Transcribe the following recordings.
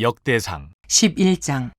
역대상 11장.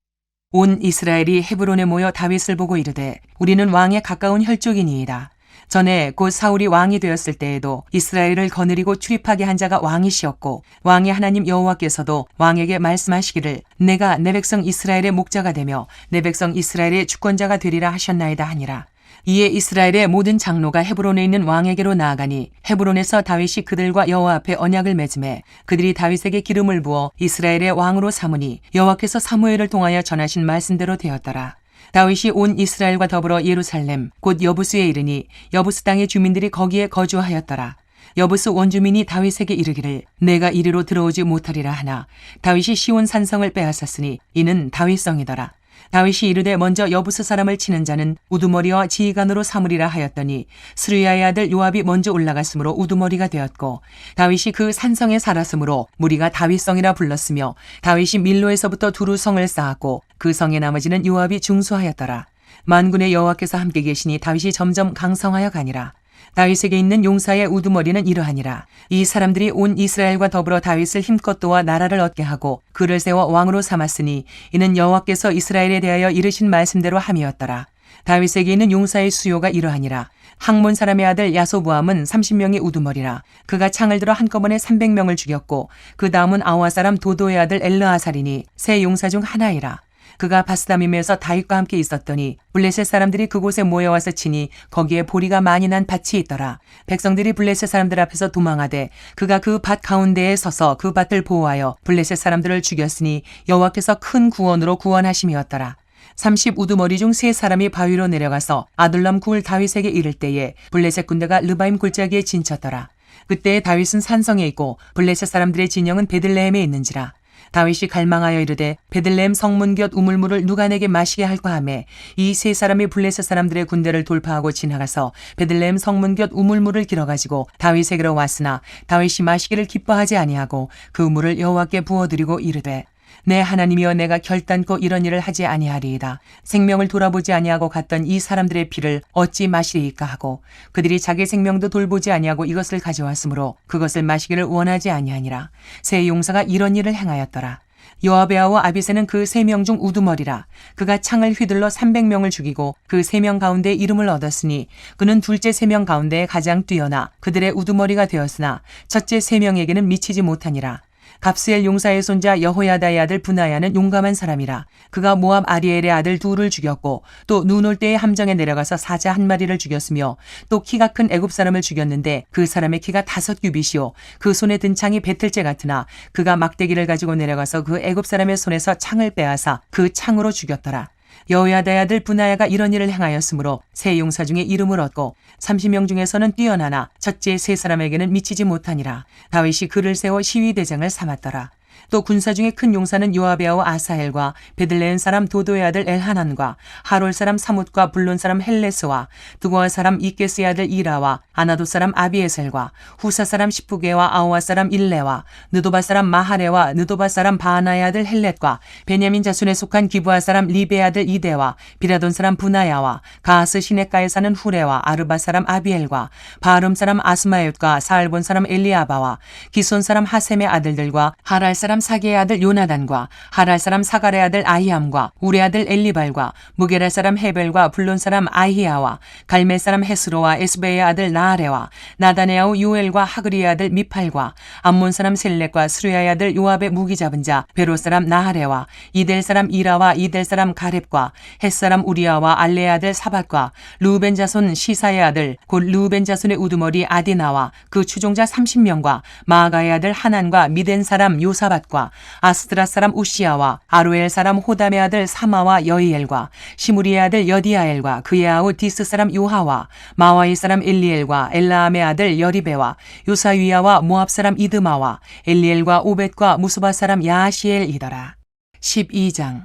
온 이스라엘이 헤브론에 모여 다윗을 보고 이르되 우리는 왕에 가까운 혈족이니이다. 전에 곧 사울이 왕이 되었을 때에도 이스라엘을 거느리고 출입하게 한 자가 왕이시었고 왕의 하나님 여호와께서도 왕에게 말씀하시기를 내가 내 백성 이스라엘의 목자가 되며 내 백성 이스라엘의 주권자가 되리라 하셨나이다 하니라. 이에 이스라엘의 모든 장로가 헤브론에 있는 왕에게로 나아가니 헤브론에서 다윗이 그들과 여호와 앞에 언약을 맺음에 그들이 다윗에게 기름을 부어 이스라엘의 왕으로 삼으니 여호와께서 사무엘을 통하여 전하신 말씀대로 되었더라. 다윗이 온 이스라엘과 더불어 예루살렘 곧 여부스에 이르니 여부스 땅의 주민들이 거기에 거주하였더라. 여부스 원주민이 다윗에게 이르기를 내가 이리로 들어오지 못하리라 하나 다윗이 시온 산성을 빼앗았으니 이는 다윗성이더라. 다윗이 이르되 먼저 여부스 사람을 치는 자는 우두머리와 지휘관으로 삼으리라 하였더니 스루야의 아들 요압이 먼저 올라갔으므로 우두머리가 되었고 다윗이 그 산성에 살았으므로 무리가 다윗성이라 불렀으며 다윗이 밀로에서부터 두루 성을 쌓았고 그 성의 나머지는 요압이 중수하였더라. 만군의 여호와께서 함께 계시니 다윗이 점점 강성하여 가니라. 다윗에게 있는 용사의 우두머리는 이러하니라. 이 사람들이 온 이스라엘과 더불어 다윗을 힘껏 도와 나라를 얻게 하고 그를 세워 왕으로 삼았으니 이는 여호와께서 이스라엘에 대하여 이르신 말씀대로 함이었더라. 다윗에게 있는 용사의 수요가 이러하니라. 학몬 사람의 아들 야소부암은 30명의 우두머리라. 그가 창을 들어 한꺼번에 300명을 죽였고 그 다음은 아와 사람 도도의 아들 엘르아살이니 세 용사 중 하나이라. 그가 바스다밈에서 다윗과 함께 있었더니 블레셋 사람들이 그곳에 모여와서 치니 거기에 보리가 많이 난 밭이 있더라. 백성들이 블레셋 사람들 앞에서 도망하되 그가 그 밭 가운데에 서서 그 밭을 보호하여 블레셋 사람들을 죽였으니 여호와께서 큰 구원으로 구원하심이었더라. 30 우두머리 중 세 사람이 바위로 내려가서 아둘람 굴 다윗에게 이를 때에 블레셋 군대가 르바임 골짜기에 진쳤더라. 그때 다윗은 산성에 있고 블레셋 사람들의 진영은 베들레헴에 있는지라. 다윗이 갈망하여 이르되 베들레헴 성문 곁 우물물을 누가 내게 마시게 할까 하매 이 세 사람이 블레셋 사람들의 군대를 돌파하고 지나가서 베들레헴 성문 곁 우물물을 길어가지고 다윗에게로 왔으나 다윗이 마시기를 기뻐하지 아니하고 그 물을 여호와께 부어드리고 이르되 내 하나님이여 내가 결단코 이런 일을 하지 아니하리이다. 생명을 돌아보지 아니하고 갔던 이 사람들의 피를 어찌 마시리이까 하고 그들이 자기 생명도 돌보지 아니하고 이것을 가져왔으므로 그것을 마시기를 원하지 아니하니라. 세 용사가 이런 일을 행하였더라. 요압의 아우 아비새는 그 3명 중 우두머리라. 그가 창을 휘둘러 300명을 죽이고 그 3명 가운데 이름을 얻었으니 그는 둘째 3명 가운데 가장 뛰어나 그들의 우두머리가 되었으나 첫째 3명에게는 미치지 못하니라. 갑스엘 용사의 손자 여호야다의 아들 브나야는 용감한 사람이라. 그가 모압 아리엘의 아들 둘을 죽였고 또 눈 올 때의 함정에 내려가서 사자 한 마리를 죽였으며 또 키가 큰 애굽 사람을 죽였는데 그 사람의 키가 5규빗이요 그 손에 든 창이 배틀째 같으나 그가 막대기를 가지고 내려가서 그 애굽 사람의 손에서 창을 빼앗아 그 창으로 죽였더라. 여호야다의 아들 브나야가 이런 일을 행하였으므로 세 용사 중에 이름을 얻고 30명 중에서는 뛰어나나 첫째 세 사람에게는 미치지 못하니라. 다윗이 그를 세워 시위대장을 삼았더라. 또 군사 중에 큰 용사는 요압의 아우 아사엘과 베들레헴 사람 도도의 아들 엘하난과 하롤 사람 사뭇과 블론 사람 헬레스와 드고아 사람 이게스의 아들 이라와 아나도 사람 아비에셀과 후사 사람 시프게와 아오아 사람 일레와 느도바 사람 마하레와 느도바 사람 바하나의 아들 헬렛과 베냐민 자손에 속한 기브아 사람 리베의 아들 이데와 비라돈 사람 부나야와 가하스 시냇가에 사는 후레와 아르바 사람 아비엘과 바름 사람 아스마옅과 사알본 사람 엘리아바와 기손 사람 하셈의 아들들과 하랄 사람 사게의 아들 요나단과 하랄 사람 사갈의 아들 아히암과 우리 아들 엘리발과 무게랄 사람 헤벨과 블론 사람 아히야와 갈멜 사람 헤스로와 에스베의 아들 나아레와 나단의 아우 요엘과 하그리의 아들 미팔과 암몬 사람 셀렉과 스루야의 아들 요압의 무기 잡은 자 베로 사람 나하레와 이델 사람 이라와 이델 사람 가렙과 헷 사람 우리아와 알레의 아들 사밧과 루벤 자손 시사의 아들 곧 루벤 자손의 우두머리 아디나와 그 추종자 30명과 마아가의 아들 하난과 미덴 사람 요사밧과 아스드라 사람 우시아와 아로엘 사람 호담의 아들 사마와 여이엘과 시무리의 아들 여디아엘과 그의 아우 디스 사람 요하와 마와이 사람 엘리엘과 엘라암의 아들 여리베와 요사위아와 모압 사람 이드마와 엘리엘과 오벳과 무스바 사람 야시엘이더라. 12장.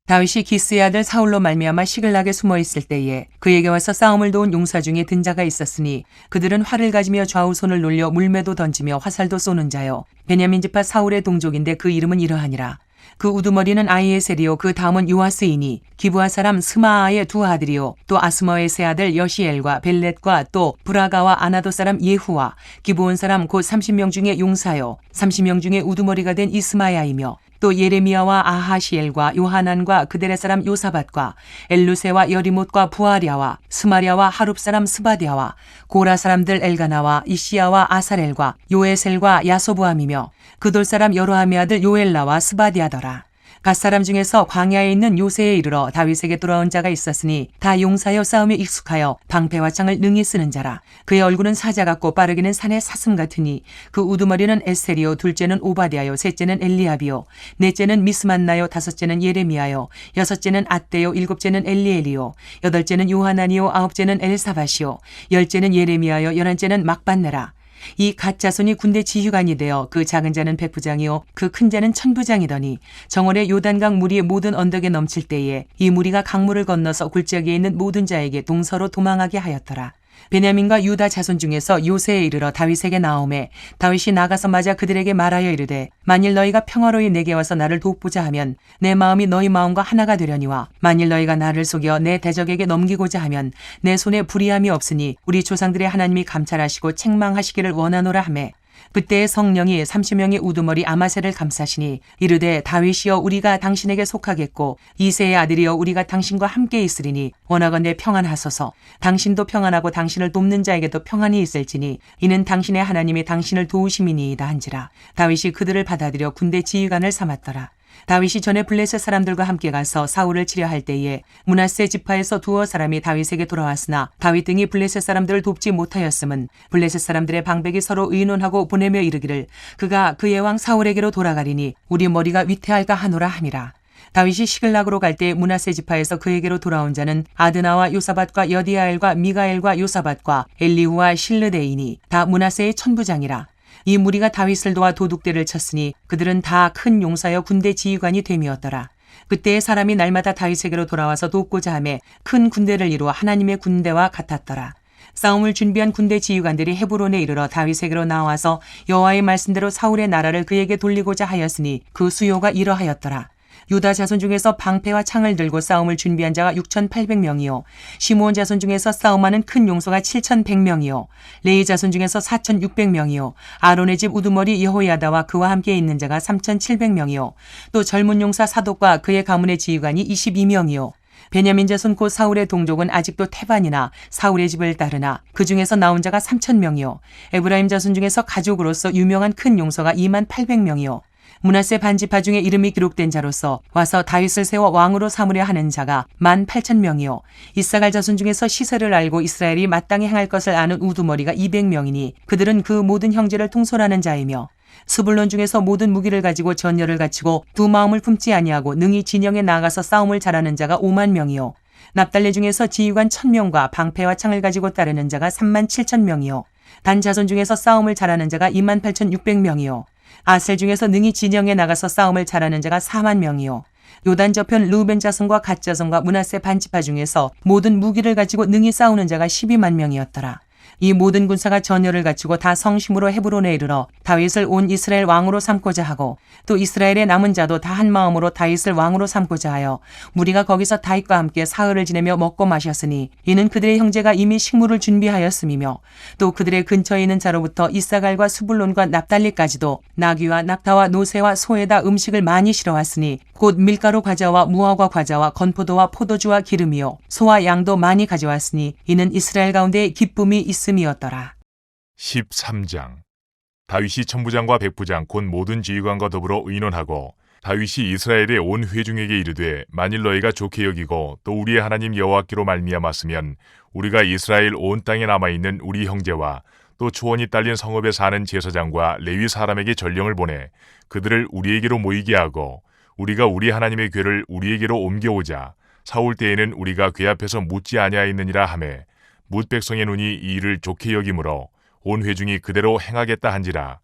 다윗이 기스의 아들 사울로 말미암아 시글락에 숨어 있을 때에 그에게 와서 싸움을 도운 용사 중에 든 자가 있었으니 그들은 활을 가지며 좌우 손을 놀려 물매도 던지며 화살도 쏘는 자요 베냐민 지파 사울의 동족인데 그 이름은 이러하니라. 그 우두머리는 아이에셀이요 그 다음은 요아스이니 기브아 사람 스마아의 두 아들이요 또 아스머의 세 아들 여시엘과 벨렛과 또 브라가와 아나도 사람 예후와 기브온 사람 곧 30명 중에 용사요 30명 중에 우두머리가 된 이스마야이며 또 예레미야와 아하시엘과 요하난과 그들의 사람 요사밧과 엘루세와 여리못과 부아랴와 스마랴와 하룹 사람 스바디아와 고라 사람들 엘가나와 이시야와 아사렐과 요에셀과 야소부함이며 그돌 사람 여로함의 아들 요엘라와 스바디아더라. 갓 사람 중에서 광야에 있는 요새에 이르러 다윗에게 돌아온 자가 있었으니 다 용사여 싸움에 익숙하여 방패와 창을 능히 쓰는 자라. 그의 얼굴은 사자 같고 빠르기는 산의 사슴 같으니 그 우두머리는 에셀이요 둘째는 오바댜요 셋째는 엘리압이요 넷째는 미스만나요 다섯째는 예레미야요 여섯째는 앗대요 일곱째는 엘리엘이요 여덟째는 요하나니요 아홉째는 엘사밧이요 열째는 예레미야요 열한째는 막반네라. 이 갓 자손이 군대 지휘관이 되어 그 작은 자는 백부장이요 그 큰 자는 천부장이더니 정월에 요단강 물이 모든 언덕에 넘칠 때에 이 무리가 강물을 건너서 굴절기에 있는 모든 자에게 동서로 도망하게 하였더라. 베냐민과 유다 자손 중에서 요새에 이르러 다윗에게 나오매 다윗이 나가서 맞아 그들에게 말하여 이르되 만일 너희가 평화로이 내게 와서 나를 돕고자 하면 내 마음이 너희 마음과 하나가 되려니와 만일 너희가 나를 속여 내 대적에게 넘기고자 하면 내 손에 불의함이 없으니 우리 조상들의 하나님이 감찰하시고 책망하시기를 원하노라 하매 그때의 성령이 30명의 우두머리 아마셀을 감싸시니 이르되 다윗이여 우리가 당신에게 속하겠고 이새의 아들이여 우리가 당신과 함께 있으리니 원하건대 평안하소서. 당신도 평안하고 당신을 돕는 자에게도 평안이 있을지니 이는 당신의 하나님이 당신을 도우심이니이다 한지라. 다윗이 그들을 받아들여 군대 지휘관을 삼았더라. 다윗이 전에 블레셋 사람들과 함께 가서 사울을 치려 할 때에 므낫세 지파에서 두어 사람이 다윗에게 돌아왔으나 다윗 등이 블레셋 사람들을 돕지 못하였음은 블레셋 사람들의 방백이 서로 의논하고 보내며 이르기를 그가 그의 왕 사울에게로 돌아가리니 우리 머리가 위태할까 하노라 함이라. 다윗이 시글락으로 갈 때 므낫세 지파에서 그에게로 돌아온 자는 아드나와 요사밧과 여디아엘과 미가엘과 요사밧과 엘리후와 실르데이니 다 므낫세의 천부장이라. 이 무리가 다윗을 도와 도둑대를 쳤으니 그들은 다 큰 용사여 군대 지휘관이 됨이었더라. 그때의 사람이 날마다 다윗에게로 돌아와서 돕고자 하매 큰 군대를 이루어 하나님의 군대와 같았더라. 싸움을 준비한 군대 지휘관들이 헤브론에 이르러 다윗에게로 나와서 여호와의 말씀대로 사울의 나라를 그에게 돌리고자 하였으니 그 수요가 이러하였더라. 유다 자손 중에서 방패와 창을 들고 싸움을 준비한 자가 6,800명이요. 시므온 자손 중에서 싸움하는 큰 용소가 7,100명이요. 레위 자손 중에서 4,600명이요. 아론의 집 우두머리 여호야다와 그와 함께 있는 자가 3,700명이요. 또 젊은 용사 사독과 그의 가문의 지휘관이 22명이요. 베냐민 자손 곧 사울의 동족은 아직도 태반이나 사울의 집을 따르나 그 중에서 나온 자가 3,000명이요. 에브라임 자손 중에서 가족으로서 유명한 큰 용서가 28,000명이요. 므낫세 반지파 중에 이름이 기록된 자로서 와서 다윗을 세워 왕으로 삼으려 하는 자가 18,000명이요. 이사갈 자손 중에서 시세를 알고 이스라엘이 마땅히 행할 것을 아는 우두머리가 200명이니 그들은 그 모든 형제를 통솔하는 자이며 스불론 중에서 모든 무기를 가지고 전열을 갖추고 두 마음을 품지 아니하고 능히 진영에 나가서 싸움을 잘하는 자가 50,000명이요. 납달리 중에서 지휘관 1,000명과 방패와 창을 가지고 따르는 자가 37,000명이요. 단 자손 중에서 싸움을 잘하는 자가 28,600명이요. 아셀 중에서 능히 진영에 나가서 싸움을 잘하는 자가 40,000명이요. 요단 저편 르우벤 자손과 갓 자손과 므낫세 반지파 중에서 모든 무기를 가지고 능히 싸우는 자가 120,000명이었더라. 이 모든 군사가 전열을 갖추고 다 성심으로 헤브론에 이르러 다윗을 온 이스라엘 왕으로 삼고자 하고 또 이스라엘의 남은 자도 다 한 마음으로 다윗을 왕으로 삼고자 하여 무리가 거기서 다윗과 함께 사흘을 지내며 먹고 마셨으니 이는 그들의 형제가 이미 식물을 준비하였음이며 또 그들의 근처에 있는 자로부터 이사갈과 스불론과 납달리까지도 나귀와 낙타와 노새와 소에다 음식을 많이 실어왔으니 곧 밀가루 과자와 무화과 과자와 건포도와 포도주와 기름이요 소와 양도 많이 가져왔으니 이는 이스라엘 가운데 기쁨이 있음이었더라. 13장. 다윗이 천부장과 백부장 곧 모든 지휘관과 더불어 의논하고 다윗이 이스라엘의 온 회중에게 이르되 만일 너희가 좋게 여기고 또 우리의 하나님 여호와께로 말미암았으면 우리가 이스라엘 온 땅에 남아있는 우리 형제와 또 초원이 딸린 성읍에 사는 제사장과 레위 사람에게 전령을 보내 그들을 우리에게로 모이게 하고 우리가 우리 하나님의 궤를 우리에게로 옮겨오자. 사울 때에는 우리가 궤 앞에서 묻지 아니하였느니라 하매 뭇 백성의 눈이 이 일을 좋게 여기므로 온 회중이 그대로 행하겠다 한지라.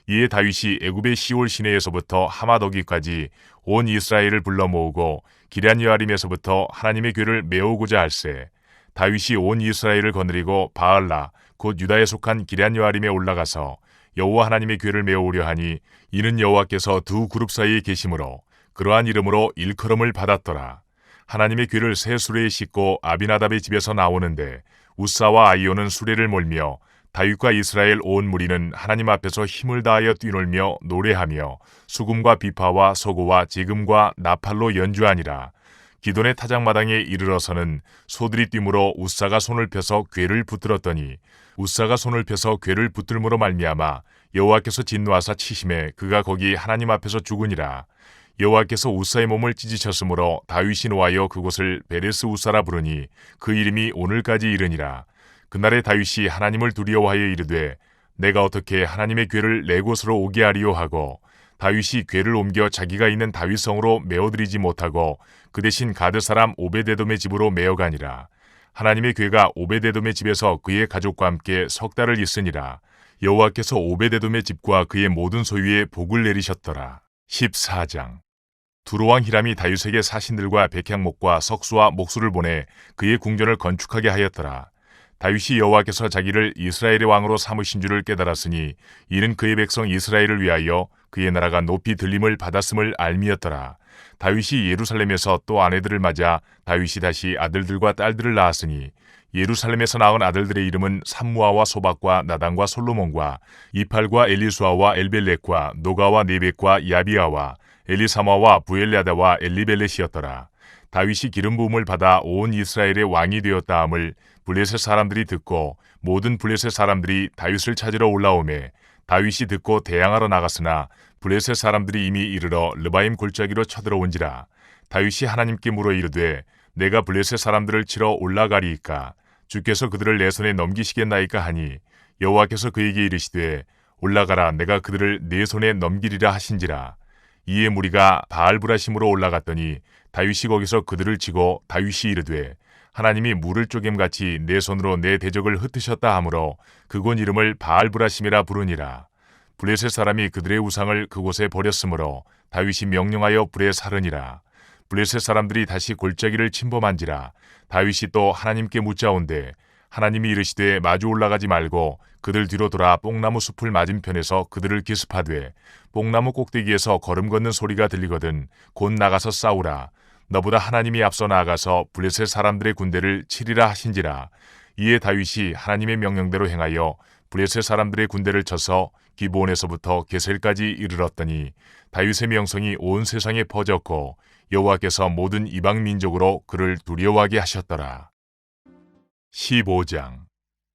이에 다윗이 애굽의 시올 시내에서부터 하마더기까지 온 이스라엘을 불러 모으고 기럇여아림에서부터 하나님의 궤를 메우고자 할세. 다윗이 온 이스라엘을 거느리고 바알라 곧 유다에 속한 기럇여아림에 올라가서 여호와 하나님의 궤를 메우려 하니 이는 여호와께서 두 그룹 사이에 계심으로 그러한 이름으로 일컬음을 받았더라. 하나님의 궤를 새 수레에 싣고 아비나답의 집에서 나오는데 우사와 아이오는 수레를 몰며 다윗과 이스라엘 온 무리는 하나님 앞에서 힘을 다하여 뛰놀며 노래하며 수금과 비파와 소고와 지금과 나팔로 연주하니라. 기돈의 타작마당에 이르러서는 소들이 뛰므로 웃사가 손을 펴서 궤를 붙들었더니 웃사가 손을 펴서 궤를 붙들므로 말미암아 여호와께서 진노하사 치심에 그가 거기 하나님 앞에서 죽으니라. 여호와께서 웃사의 몸을 찢으셨으므로 다윗이 노하여 그곳을 베레스 웃사라 부르니 그 이름이 오늘까지 이르니라. 그날에 다윗이 하나님을 두려워하여 이르되 내가 어떻게 하나님의 궤를 내 곳으로 오게 하리요 하고 다윗이 궤를 옮겨 자기가 있는 다윗성으로 메어들이지 못하고 그 대신 가드 사람 오베데돔의 집으로 메어가니라. 하나님의 궤가 오베데돔의 집에서 그의 가족과 함께 석 달을 있으니라. 여호와께서 오베데돔의 집과 그의 모든 소유에 복을 내리셨더라. 14장. 두로왕 히람이 다윗에게 사신들과 백향목과 석수와 목수를 보내 그의 궁전을 건축하게 하였더라. 다윗이 여호와께서 자기를 이스라엘의 왕으로 삼으신 줄을 깨달았으니 이는 그의 백성 이스라엘을 위하여 그의 나라가 높이 들림을 받았음을 알미였더라. 다윗이 예루살렘에서 또 아내들을 맞아 다윗이 다시 아들들과 딸들을 낳았으니 예루살렘에서 낳은 아들들의 이름은 삼무아와 소박과 나단과 솔로몬과 이팔과 엘리수아와 엘벨렉과 노가와 네벡과 야비아와 엘리사마와 부엘랴다와 엘리벨렛이었더라. 다윗이 기름 부음을 받아 온 이스라엘의 왕이 되었다 함을 블레셋 사람들이 듣고 모든 블레셋 사람들이 다윗을 찾으러 올라오매 다윗이 듣고 대항하러 나갔으나 블레셋 사람들이 이미 이르러 르바임 골짜기로 쳐들어온지라. 다윗이 하나님께 물어 이르되 내가 블레셋 사람들을 치러 올라가리이까 주께서 그들을 내 손에 넘기시겠나이까 하니 여호와께서 그에게 이르시되 올라가라 내가 그들을 내 손에 넘기리라 하신지라. 이에 무리가 바알브라심으로 올라갔더니 다윗이 거기서 그들을 치고 다윗이 이르되 하나님이 물을 쪼갰같이 내 손으로 내 대적을 흩으셨다 하므로 그곳 이름을 바알브라심이라 부르니라. 블레셋 사람이 그들의 우상을 그곳에 버렸으므로 다윗이 명령하여 불에 사르니라. 블레셋 사람들이 다시 골짜기를 침범한지라. 다윗이 또 하나님께 묻자온대 하나님이 이르시되 마주 올라가지 말고 그들 뒤로 돌아 뽕나무 숲을 맞은편에서 그들을 기습하되 뽕나무 꼭대기에서 걸음 걷는 소리가 들리거든 곧 나가서 싸우라. 너보다 하나님이 앞서 나아가서 블레셋 사람들의 군대를 치리라 하신지라. 이에 다윗이 하나님의 명령대로 행하여 블레셋 사람들의 군대를 쳐서 기브온에서부터 게셀까지 이르렀더니 다윗의 명성이 온 세상에 퍼졌고 여호와께서 모든 이방 민족으로 그를 두려워하게 하셨더라. 15장.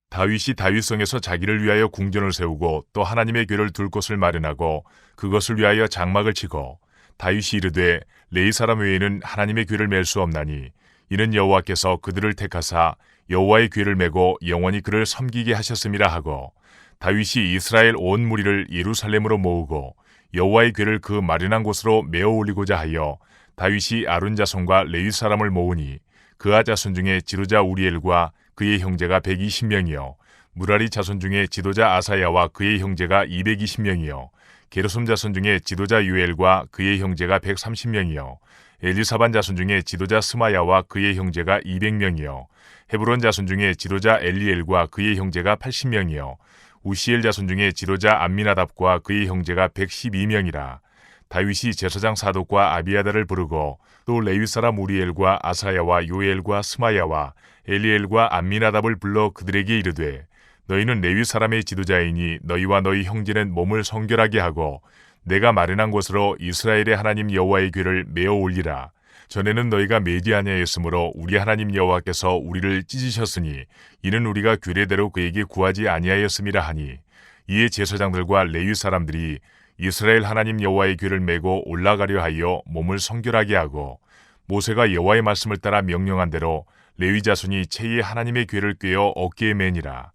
다윗이 다윗성에서 자기를 위하여 궁전을 세우고 또 하나님의 궤를 둘 곳을 마련하고 그것을 위하여 장막을 치고 다윗이 이르되 레위 사람 외에는 하나님의 궤를 맬 수 없나니 이는 여호와께서 그들을 택하사 여호와의 궤를 메고 영원히 그를 섬기게 하셨음이라 하고 다윗이 이스라엘 온 무리를 예루살렘으로 모으고 여호와의 궤를 그 마련한 곳으로 메어 올리고자 하여 다윗이 아론 자손과 레위 사람을 모으니 그아 자손 중에 지도자 우리엘과 그의 형제가 120명이요 무라리 자손 중에 지도자 아사야와 그의 형제가 220명이요 게르솜 자손 중에 지도자 유엘과 그의 형제가 130명이요 엘리사반 자손 중에 지도자 스마야와 그의 형제가 200명이요 헤브론 자손 중에 지도자 엘리엘과 그의 형제가 80명이요 우시엘 자손 중에 지도자 암미나답과 그의 형제가 112명이라. 다윗이 제사장 사독과 아비아다를 부르고 또 레위 사람 우리엘과 아사야와 요엘과 스마야와 엘리엘과 암미나답을 불러 그들에게 이르되 너희는 레위 사람의 지도자이니 너희와 너희 형제는 몸을 성결하게 하고 내가 마련한 곳으로 이스라엘의 하나님 여호와의 궤를 메어 올리라. 전에는 너희가 매지 아니하였으므로 우리 하나님 여호와께서 우리를 찢으셨으니 이는 우리가 규례대로 그에게 구하지 아니하였음이라 하니 이에 제사장들과 레위 사람들이 이스라엘 하나님 여호와의 궤를 메고 올라가려 하여 몸을 성결하게 하고 모세가 여호와의 말씀을 따라 명령한 대로 레위 자손이 채에 하나님의 궤를 꿰어 어깨에 매니라.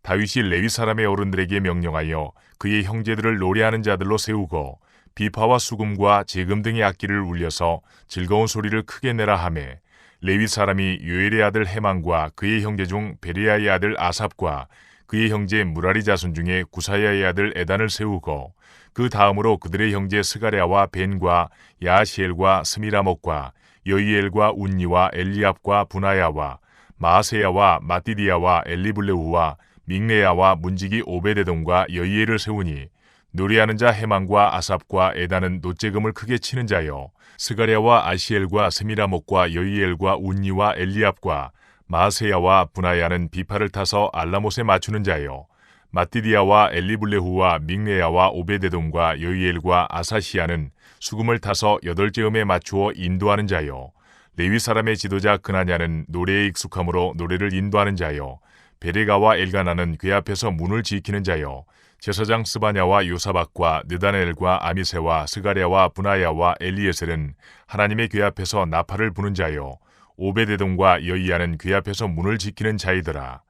다윗이 레위 사람의 어른들에게 명령하여 그의 형제들을 노래하는 자들로 세우고 비파와 수금과 제금 등의 악기를 울려서 즐거운 소리를 크게 내라 하매 레위 사람이 요엘의 아들 헤만과 그의 형제 중 베레야의 아들 아삽과 그의 형제 무라리 자손 중에 구사야의 아들 에단을 세우고 그 다음으로 그들의 형제 스가랴와 벤과 야시엘과 스미라목과 여이엘과 운니와 엘리압과 분하야와 마아세야와 마띠디야와 엘리블레우와 믹레야와 문지기 오베데돔과 여이엘을 세우니 노래하는 자 헤만과 아삽과 에단은 노재금을 크게 치는 자요 스가랴와 아시엘과 스미라목과 여이엘과 운니와 엘리압과 마아세야와 분하야는 비파를 타서 알라못에 맞추는 자요 마띠디아와 엘리블레후와 믹네야와 오베데돔과 여이엘과 아사시아는 수금을 타서 8째음에 맞추어 인도하는 자요. 레위 사람의 지도자 그나냐는 노래에 익숙함으로 노래를 인도하는 자요. 베레가와 엘가나는 궤 앞에서 문을 지키는 자요. 제사장 스바냐와 요사박과 느다넬과 아미세와 스가랴와 분하야와 엘리에셀은 하나님의 궤 앞에서 나팔을 부는 자요. 오베데돔과 여이야는 궤 앞에서 문을 지키는 자이더라.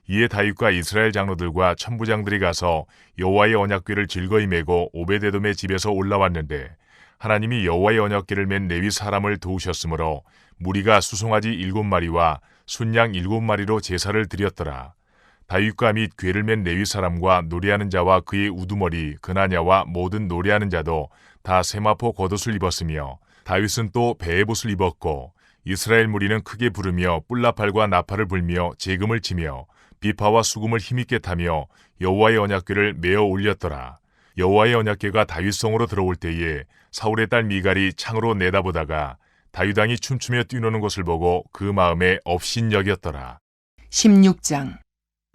이에 다윗과 이스라엘 장로들과 천부장들이 가서 여호와의 언약궤를 즐거이 메고 오베데돔의 집에서 올라왔는데 하나님이 여호와의 언약궤를 맨 레위 사람을 도우셨으므로 무리가 수송아지 7마리와 순양 7마리로 제사를 드렸더라. 다윗과 및 궤를 맨 레위 사람과 노래하는 자와 그의 우두머리 그나냐와 모든 노래하는 자도 다 세마포 겉옷을 입었으며 다윗은 또 베에봇을 입었고 이스라엘 무리는 크게 부르며 뿔나팔과 나팔을 불며 재금을 치며 비파와 수금을 힘있게 타며 여호와의 언약궤를 메어 올렸더라. 여호와의 언약궤가 다윗성으로 들어올 때에 사울의 딸 미갈이 창으로 내다보다가 다윗 왕이 춤추며 뛰노는 것을 보고 그 마음에 업신여겼더라. 16장.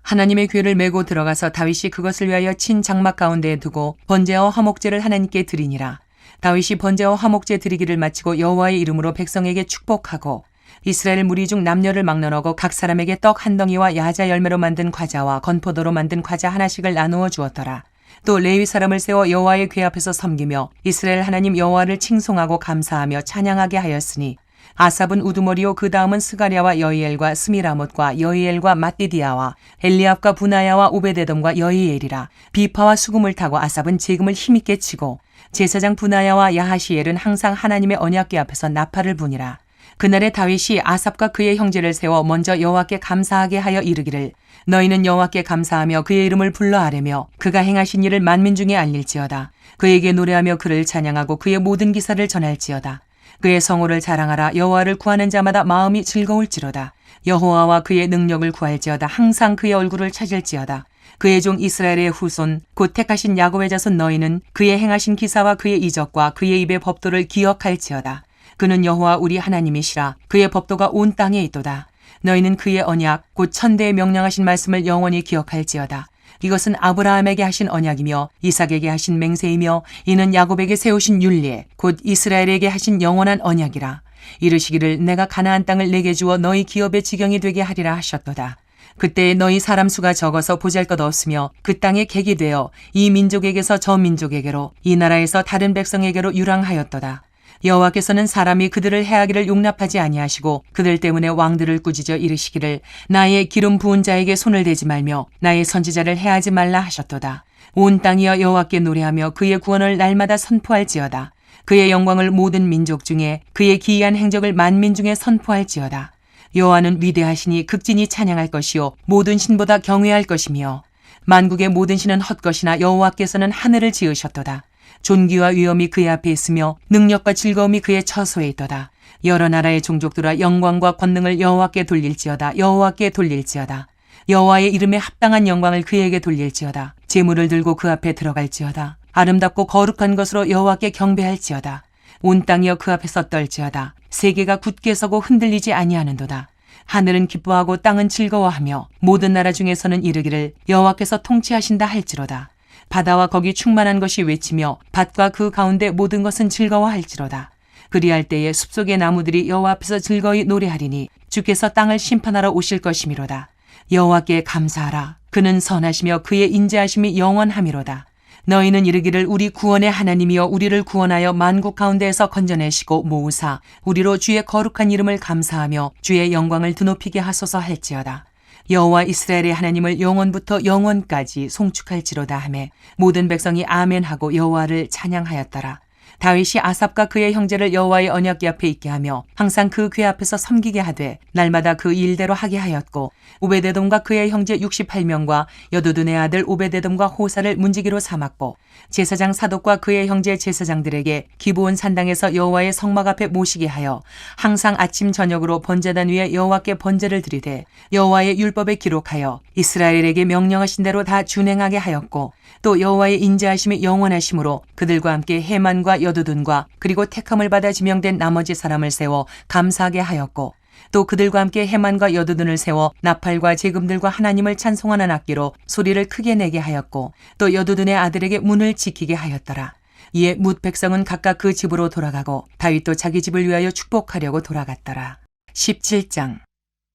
하나님의 궤를 메고 들어가서 다윗이 그것을 위하여 친 장막 가운데에 두고 번제와 화목제를 하나님께 드리니라. 다윗이 번제와 화목제 드리기를 마치고 여호와의 이름으로 백성에게 축복하고 이스라엘 무리 중 남녀를 막론하고 각 사람에게 떡 한 덩이와 야자 열매로 만든 과자와 건포도로 만든 과자 하나씩을 나누어 주었더라. 또 레위 사람을 세워 여호와의 궤 앞에서 섬기며 이스라엘 하나님 여호와를 칭송하고 감사하며 찬양하게 하였으니 아삽은 우두머리요 그 다음은 스가랴와 여이엘과 스미라못과 여이엘과 마띠디아와 엘리압과 분하야와 오베데돔과 여이엘이라. 비파와 수금을 타고 아삽은 재금을 힘있게 치고 제사장 분하야와 야하시엘은 항상 하나님의 언약궤 앞에서 나팔을 부니라. 그날에 다윗이 아삽과 그의 형제를 세워 먼저 여호와께 감사하게 하여 이르기를 너희는 여호와께 감사하며 그의 이름을 불러 아뢰며 그가 행하신 일을 만민 중에 알릴지어다. 그에게 노래하며 그를 찬양하고 그의 모든 기사를 전할지어다. 그의 성호를 자랑하라. 여호와를 구하는 자마다 마음이 즐거울지로다. 여호와와 그의 능력을 구할지어다. 항상 그의 얼굴을 찾을지어다. 그의 종 이스라엘의 후손 곧 택하신 야곱의 자손 너희는 그의 행하신 기사와 그의 이적과 그의 입의 법도를 기억할지어다. 그는 여호와 우리 하나님이시라. 그의 법도가 온 땅에 있도다. 너희는 그의 언약 곧 천대에 명령하신 말씀을 영원히 기억할지어다. 이것은 아브라함에게 하신 언약이며 이삭에게 하신 맹세이며 이는 야곱에게 세우신 율례 곧 이스라엘에게 하신 영원한 언약이라. 이르시기를 내가 가나안 땅을 내게 주어 너희 기업의 지경이 되게 하리라 하셨도다. 그때 너희 사람 수가 적어서 보잘것없으며 그 땅에 객이 되어 이 민족에게서 저 민족에게로 이 나라에서 다른 백성에게로 유랑하였도다. 여호와께서는 사람이 그들을 해하기를 용납하지 아니하시고 그들 때문에 왕들을 꾸짖어 이르시기를 나의 기름 부은 자에게 손을 대지 말며 나의 선지자를 해하지 말라 하셨도다. 온 땅이여 여호와께 노래하며 그의 구원을 날마다 선포할지어다. 그의 영광을 모든 민족 중에 그의 기이한 행적을 만민 중에 선포할지어다. 여호와는 위대하시니 극진히 찬양할 것이요 모든 신보다 경외할 것이며 만국의 모든 신은 헛것이나 여호와께서는 하늘을 지으셨도다. 존귀와 위엄이 그의 앞에 있으며 능력과 즐거움이 그의 처소에 있도다. 여러 나라의 종족들아 영광과 권능을 여호와께 돌릴지어다. 여호와께 돌릴지어다. 여호와의 이름에 합당한 영광을 그에게 돌릴지어다. 제물을 들고 그 앞에 들어갈지어다. 아름답고 거룩한 것으로 여호와께 경배할지어다. 온 땅이여 그 앞에서 떨지어다. 세계가 굳게 서고 흔들리지 아니하는도다. 하늘은 기뻐하고 땅은 즐거워하며 모든 나라 중에서는 이르기를 여호와께서 통치하신다 할지로다. 바다와 거기 충만한 것이 외치며 밭과 그 가운데 모든 것은 즐거워할지로다. 그리할 때에 숲속의 나무들이 여호와 앞에서 즐거이 노래하리니 주께서 땅을 심판하러 오실 것이미로다. 여호와께 감사하라. 그는 선하시며 그의 인자하심이 영원하미로다. 너희는 이르기를 우리 구원의 하나님이여 우리를 구원하여 만국 가운데에서 건져내시고 모으사 우리로 주의 거룩한 이름을 감사하며 주의 영광을 드높이게 하소서 할지어다. 여호와 이스라엘의 하나님을 영원부터 영원까지 송축할지로다 하매 모든 백성이 아멘하고 여호와를 찬양하였더라. 다윗이 아삽과 그의 형제를 여호와의 언약궤 앞에 있게 하며 항상 그 궤 앞에서 섬기게 하되 날마다 그 일대로 하게 하였고 오베데돔과 그의 형제 68명과 여두둔의 아들 오베데돔과 호사를 문지기로 삼았고 제사장 사독과 그의 형제 제사장들에게 기브온 산당에서 여호와의 성막 앞에 모시게 하여 항상 아침 저녁으로 번제단 위에 여호와께 번제를 드리되 여호와의 율법에 기록하여 이스라엘에게 명령하신 대로 다 준행하게 하였고 또 여호와의 인자하심이 영원하심으로 그들과 함께 해만과 여두둔과 그리고 택함을 받아 지명된 나머지 사람을 세워 감사하게 하였고 또 그들과 함께 해만과 여두둔을 세워 나팔과 제금들과 하나님을 찬송하는 악기로 소리를 크게 내게 하였고 또 여두둔의 아들에게 문을 지키게 하였더라. 이에 뭇 백성은 각각 그 집으로 돌아가고 다윗도 자기 집을 위하여 축복하려고 돌아갔더라. 17장.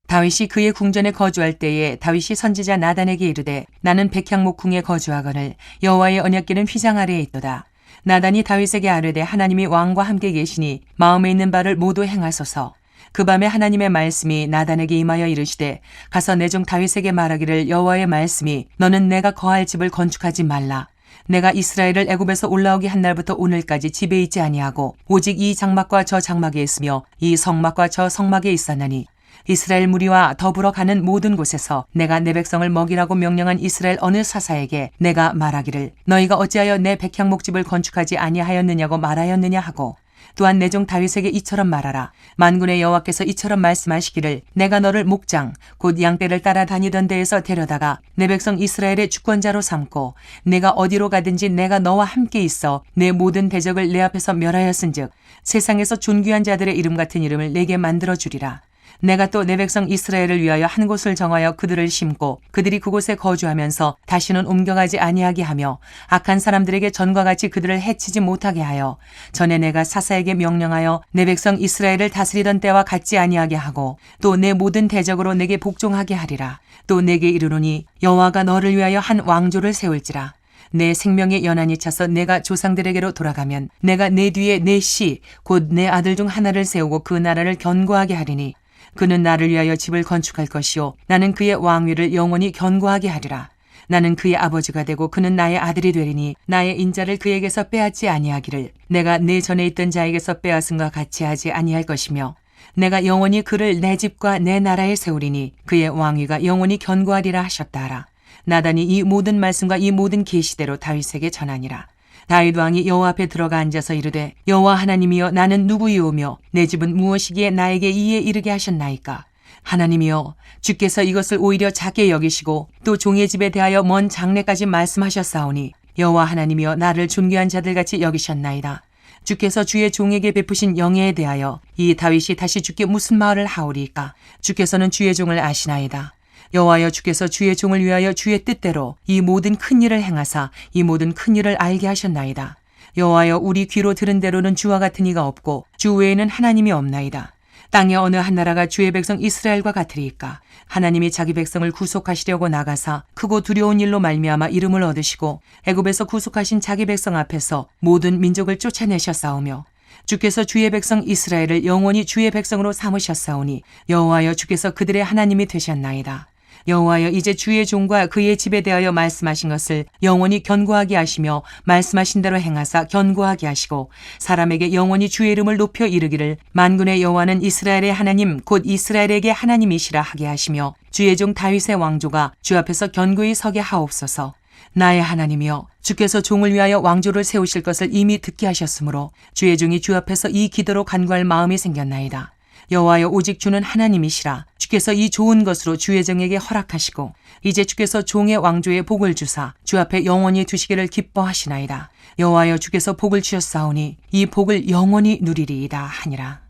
다윗이 그의 궁전에 거주할 때에 다윗이 선지자 나단에게 이르되 나는 백향목궁에 거주하거늘 여호와의 언약궤는 휘장 아래에 있도다. 나단이 다윗에게 아뢰되 하나님이 왕과 함께 계시니 마음에 있는 바를 모두 행하소서. 그 밤에 하나님의 말씀이 나단에게 임하여 이르시되 가서 내 종 다윗에게 말하기를 여호와의 말씀이 너는 내가 거할 집을 건축하지 말라. 내가 이스라엘을 애굽에서 올라오게 한 날부터 오늘까지 집에 있지 아니하고 오직 이 장막과 저 장막에 있으며 이 성막과 저 성막에 있었나니 이스라엘 무리와 더불어 가는 모든 곳에서 내가 내 백성을 먹이라고 명령한 이스라엘 어느 사사에게 내가 말하기를 너희가 어찌하여 내 백향목집을 건축하지 아니하였느냐고 말하였느냐 하고 또한 내 종 다윗에게 이처럼 말하라. 만군의 여호와께서 이처럼 말씀하시기를 내가 너를 목장 곧 양떼를 따라 다니던 데에서 데려다가 내 백성 이스라엘의 주권자로 삼고 내가 어디로 가든지 내가 너와 함께 있어 내 모든 대적을 내 앞에서 멸하였은즉 세상에서 존귀한 자들의 이름 같은 이름을 내게 만들어 주리라. 내가 또 내 백성 이스라엘을 위하여 한 곳을 정하여 그들을 심고 그들이 그곳에 거주하면서 다시는 옮겨가지 아니하게 하며 악한 사람들에게 전과 같이 그들을 해치지 못하게 하여 전에 내가 사사에게 명령하여 내 백성 이스라엘을 다스리던 때와 같지 아니하게 하고 또 내 모든 대적으로 내게 복종하게 하리라. 또 내게 이르노니 여호와가 너를 위하여 한 왕조를 세울지라. 내 생명의 연한이 차서 내가 조상들에게로 돌아가면 내가 내 뒤에 내 씨 곧 내 아들 중 하나를 세우고 그 나라를 견고하게 하리니 그는 나를 위하여 집을 건축할 것이요 나는 그의 왕위를 영원히 견고하게 하리라. 나는 그의 아버지가 되고 그는 나의 아들이 되리니 나의 인자를 그에게서 빼앗지 아니하기를 내가 내 전에 있던 자에게서 빼앗은과 같이 하지 아니할 것이며 내가 영원히 그를 내 집과 내 나라에 세우리니 그의 왕위가 영원히 견고하리라 하셨다라. 나단이 이 모든 말씀과 이 모든 계시대로 다윗에게 전하니라. 다윗 왕이 여호와 앞에 들어가 앉아서 이르되 여호와 하나님이여 나는 누구이오며 내 집은 무엇이기에 나에게 이에 이르게 하셨나이까. 하나님이여 주께서 이것을 오히려 작게 여기시고 또 종의 집에 대하여 먼 장래까지 말씀하셨사오니 여호와 하나님이여 나를 존귀한 자들같이 여기셨나이다. 주께서 주의 종에게 베푸신 영예에 대하여 이 다윗이 다시 주께 무슨 말을 하오리까. 주께서는 주의 종을 아시나이다. 여호와여 주께서 주의 종을 위하여 주의 뜻대로 이 모든 큰 일을 행하사 이 모든 큰 일을 알게 하셨나이다. 여호와여 우리 귀로 들은 대로는 주와 같은 이가 없고 주 외에는 하나님이 없나이다. 땅의 어느 한 나라가 주의 백성 이스라엘과 같으리까. 하나님이 자기 백성을 구속하시려고 나가사 크고 두려운 일로 말미암아 이름을 얻으시고 애굽에서 구속하신 자기 백성 앞에서 모든 민족을 쫓아내셨사오며 주께서 주의 백성 이스라엘을 영원히 주의 백성으로 삼으셨사오니 여호와여 주께서 그들의 하나님이 되셨나이다. 여호와여 이제 주의 종과 그의 집에 대하여 말씀하신 것을 영원히 견고하게 하시며 말씀하신 대로 행하사 견고하게 하시고 사람에게 영원히 주의 이름을 높여 이르기를 만군의 여호와는 이스라엘의 하나님 곧 이스라엘에게 하나님이시라 하게 하시며 주의 종 다윗의 왕조가 주 앞에서 견고히 서게 하옵소서. 나의 하나님이여 주께서 종을 위하여 왕조를 세우실 것을 이미 듣게 하셨으므로 주의 종이 주 앞에서 이 기도로 간구할 마음이 생겼나이다. 여호와여 오직 주는 하나님이시라. 주께서 이 좋은 것으로 주의 종에게 허락하시고 이제 주께서 종의 왕조에 복을 주사 주 앞에 영원히 두시기를 기뻐하시나이다. 여호와여 주께서 복을 주셨사오니 이 복을 영원히 누리리이다 하니라.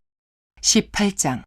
18장.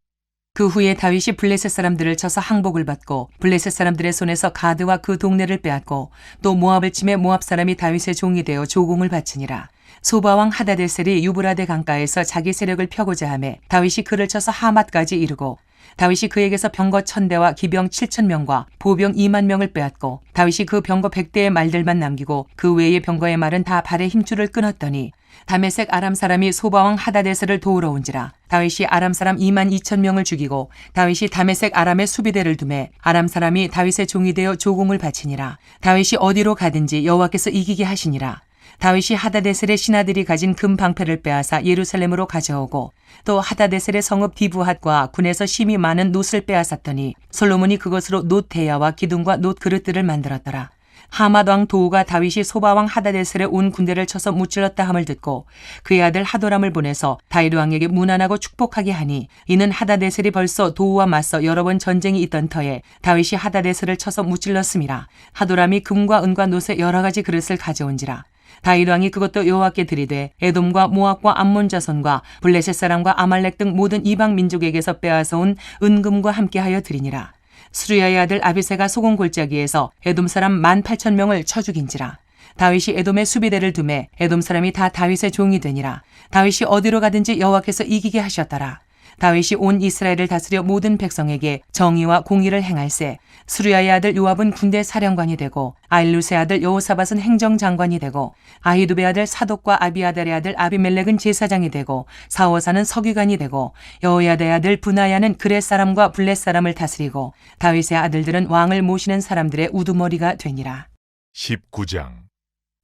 그 후에 다윗이 블레셋 사람들을 쳐서 항복을 받고 블레셋 사람들의 손에서 가드와 그 동네를 빼앗고 또 모압을 침해 모압 사람이 다윗의 종이 되어 조공을 바치니라. 소바왕 하다데셀이 유브라데 강가에서 자기 세력을 펴고자 하매 다윗이 그를 쳐서 하맛까지 이르고 다윗이 그에게서 병거 1000대와 기병 7000명과 보병 2만 명을 빼앗고 다윗이 그 병거 100대의 말들만 남기고 그 외의 병거의 말은 다 발의 힘줄을 끊었더니 다메섹 아람 사람이 소바왕 하다데셀을 도우러 온지라. 다윗이 아람 사람 2만 2천 명을 죽이고 다윗이 다메섹 아람의 수비대를 두매 아람 사람이 다윗의 종이 되어 조공을 바치니라. 다윗이 어디로 가든지 여호와께서 이기게 하시니라. 다윗이 하다데셀의 신하들이 가진 금 방패를 빼앗아 예루살렘으로 가져오고 또 하다데셀의 성읍 디브핫과 군에서 심이 많은 놋을 빼앗았더니 솔로몬이 그것으로 놋 대야와 기둥과 놋 그릇들을 만들었더라. 하맛 왕 도우가 다윗이 소바 왕 하다데셀에 온 군대를 쳐서 무찔렀다 함을 듣고 그의 아들 하도람을 보내서 다윗 왕에게 문안하고 축복하게 하니 이는 하다데셀이 벌써 도우와 맞서 여러 번 전쟁이 있던 터에 다윗이 하다데셀을 쳐서 무찔렀음이라. 하도람이 금과 은과 놋의 여러 가지 그릇을 가져온지라. 다윗 왕이 그것도 여호와께 드리되 에돔과 모압과 암몬 자손과 블레셋 사람과 아말렉 등 모든 이방 민족에게서 빼앗아 온 은금과 함께하여 드리니라. 스루야의 아들 아비새가 소금 골짜기에서 에돔 사람 18,000명을 쳐 죽인지라. 다윗이 에돔에 수비대를 두매 에돔 사람이 다 다윗의 종이 되니라. 다윗이 어디로 가든지 여호와께서 이기게 하셨더라. 다윗이 온 이스라엘을 다스려 모든 백성에게 정의와 공의를 행할세. 스루야의 아들 요압은 군대 사령관이 되고 아일루스의 아들 여호사밧은 행정장관이 되고 아히두베 아들 사독과 아비아달의 아들 아비멜렉은 제사장이 되고 사호사는 서기관이 되고 여호야다의 아들 브나야는 그렛 사람과 블렛 사람을 다스리고 다윗의 아들들은 왕을 모시는 사람들의 우두머리가 되니라. 19장.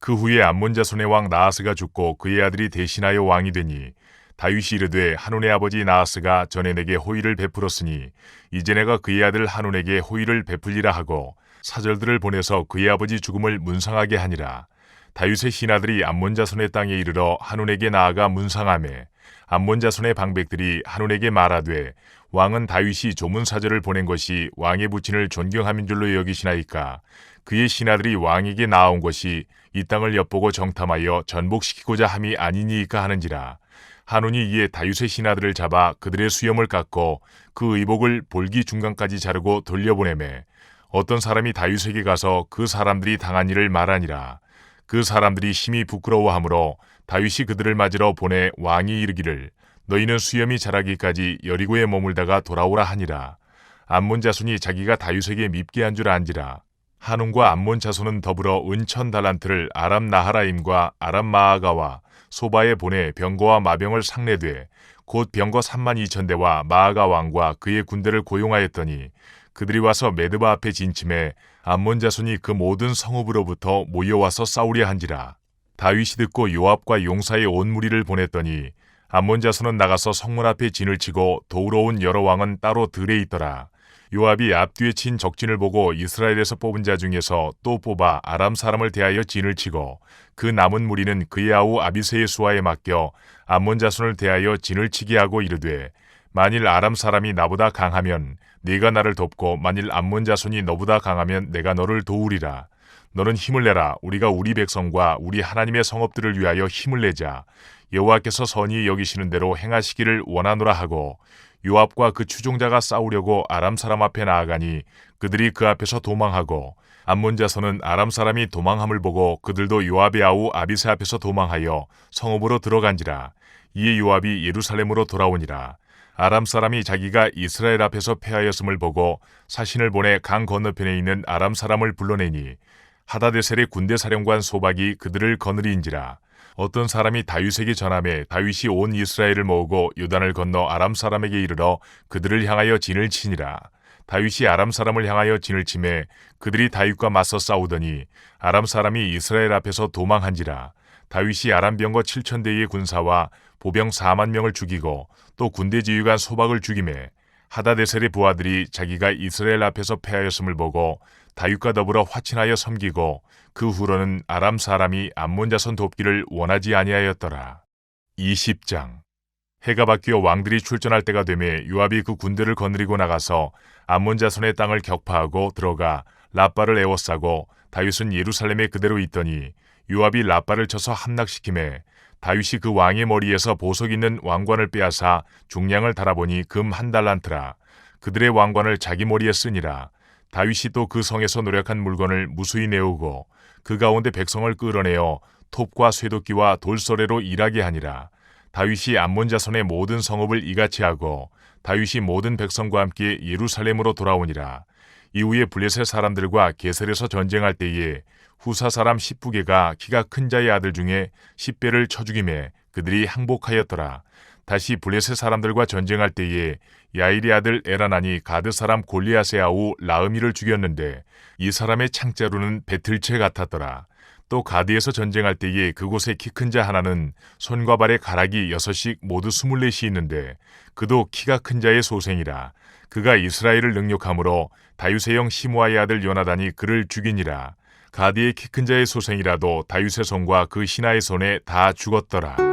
그 후에 암몬 자손의 왕 나하스가 죽고 그의 아들이 대신하여 왕이 되니 다윗이 이르되 한온의 아버지 나하스가 전에 내게 호의를 베풀었으니 이제 내가 그의 아들 한온에게 호의를 베풀리라 하고 사절들을 보내서 그의 아버지 죽음을 문상하게 하니라. 다윗의 신하들이 암몬 자손의 땅에 이르러 한온에게 나아가 문상하매 암몬 자손의 방백들이 한온에게 말하되 왕은 다윗이 조문사절을 보낸 것이 왕의 부친을 존경함인 줄로 여기시나이까. 그의 신하들이 왕에게 나아온 것이 이 땅을 엿보고 정탐하여 전복시키고자 함이 아니니이까 하는지라. 한온이 이에 다윗의 신하들을 잡아 그들의 수염을 깎고 그 의복을 볼기 중간까지 자르고 돌려보내매 어떤 사람이 다윗에게 가서 그 사람들이 당한 일을 말하니라. 그 사람들이 심히 부끄러워하므로 다윗이 그들을 맞으러 보내 왕이 이르기를 너희는 수염이 자라기까지 여리고에 머물다가 돌아오라 하니라. 암몬 자손이 자기가 다윗에게 밉게 한 줄 안지라. 한온과 암몬 자손은 더불어 은 1000달란트를 아람 나하라임과 아람 마아가와 소바에 보내 병거와 마병을 상례되 곧 병거 32,000대와 마아가 왕과 그의 군대를 고용하였더니 그들이 와서 메드바 앞에 진침해 암몬 자손이 그 모든 성읍으로부터 모여와서 싸우려 한지라. 다윗이 듣고 요압과 용사의 온 무리를 보냈더니 암몬 자손은 나가서 성문 앞에 진을 치고 도우러 온 여러 왕은 따로 들에 있더라. 요압이 앞뒤에 친 적진을 보고 이스라엘에서 뽑은 자 중에서 또 뽑아 아람 사람을 대하여 진을 치고 그 남은 무리는 그의 아우 아비새의 수하에 맡겨 암몬 자손을 대하여 진을 치게 하고 이르되 만일 아람 사람이 나보다 강하면 네가 나를 돕고 만일 암몬 자손이 너보다 강하면 내가 너를 도우리라. 너는 힘을 내라. 우리가 우리 백성과 우리 하나님의 성읍들을 위하여 힘을 내자. 여호와께서 선히 여기시는 대로 행하시기를 원하노라 하고 요압과 그 추종자가 싸우려고 아람 사람 앞에 나아가니 그들이 그 앞에서 도망하고 암몬 자손은 아람 사람이 도망함을 보고 그들도 요압의 아우 아비새 앞에서 도망하여 성읍으로 들어간지라. 이에 요압이 예루살렘으로 돌아오니라. 아람 사람이 자기가 이스라엘 앞에서 패하였음을 보고 사신을 보내 강 건너편에 있는 아람 사람을 불러내니 하다데셀의 군대 사령관 소박이 그들을 거느리인지라. 어떤 사람이 다윗에게 전하매 다윗이 온 이스라엘을 모으고 요단을 건너 아람 사람에게 이르러 그들을 향하여 진을 치니라. 다윗이 아람 사람을 향하여 진을 치매 그들이 다윗과 맞서 싸우더니 아람 사람이 이스라엘 앞에서 도망한지라. 다윗이 아람 병거 7,000대의 군사와 보병 4만 명을 죽이고 또 군대 지휘관 소박을 죽이매 하다데셀의 부하들이 자기가 이스라엘 앞에서 패하였음을 보고 다윗과 더불어 화친하여 섬기고 그 후로는 아람 사람이 암몬 자손 돕기를 원하지 아니하였더라. 20장. 해가 바뀌어 왕들이 출전할 때가 되매 요압이 그 군대를 거느리고 나가서 암몬 자손의 땅을 격파하고 들어가 라빠를 에워싸고 다윗은 예루살렘에 그대로 있더니 요압이 라빠를 쳐서 함락시키매 다윗이 그 왕의 머리에서 보석 있는 왕관을 빼앗아 중량을 달아보니 금 1달란트라. 그들의 왕관을 자기 머리에 쓰니라. 다윗이 또 그 성에서 노력한 물건을 무수히 내오고 그 가운데 백성을 끌어내어 톱과 쇠도끼와 돌소래로 일하게 하니라. 다윗이 암몬 자손의 모든 성읍을 이같이 하고 다윗이 모든 백성과 함께 예루살렘으로 돌아오니라. 이후에 블레셋 사람들과 게셀에서 전쟁할 때에 후사 사람 10부개가 키가 큰 자의 아들 중에 10배를 쳐 죽이매 그들이 항복하였더라. 다시 블레셋 사람들과 전쟁할 때에 야일의 아들 에라난이 가드 사람 골리앗의 아우 라흐미를 죽였는데 이 사람의 창자루는 배틀채 같았더라. 또 가드에서 전쟁할 때에 그곳에 키 큰 자 하나는 손과 발에 가락이 6씩 모두 24이 있는데 그도 키가 큰 자의 소생이라. 그가 이스라엘을 능욕함으로 다윗의 형 시므아의 아들 요나단이 그를 죽이니라. 가드의 키 큰 자의 소생이라도 다윗의 손과 그 신하의 손에 다 죽었더라.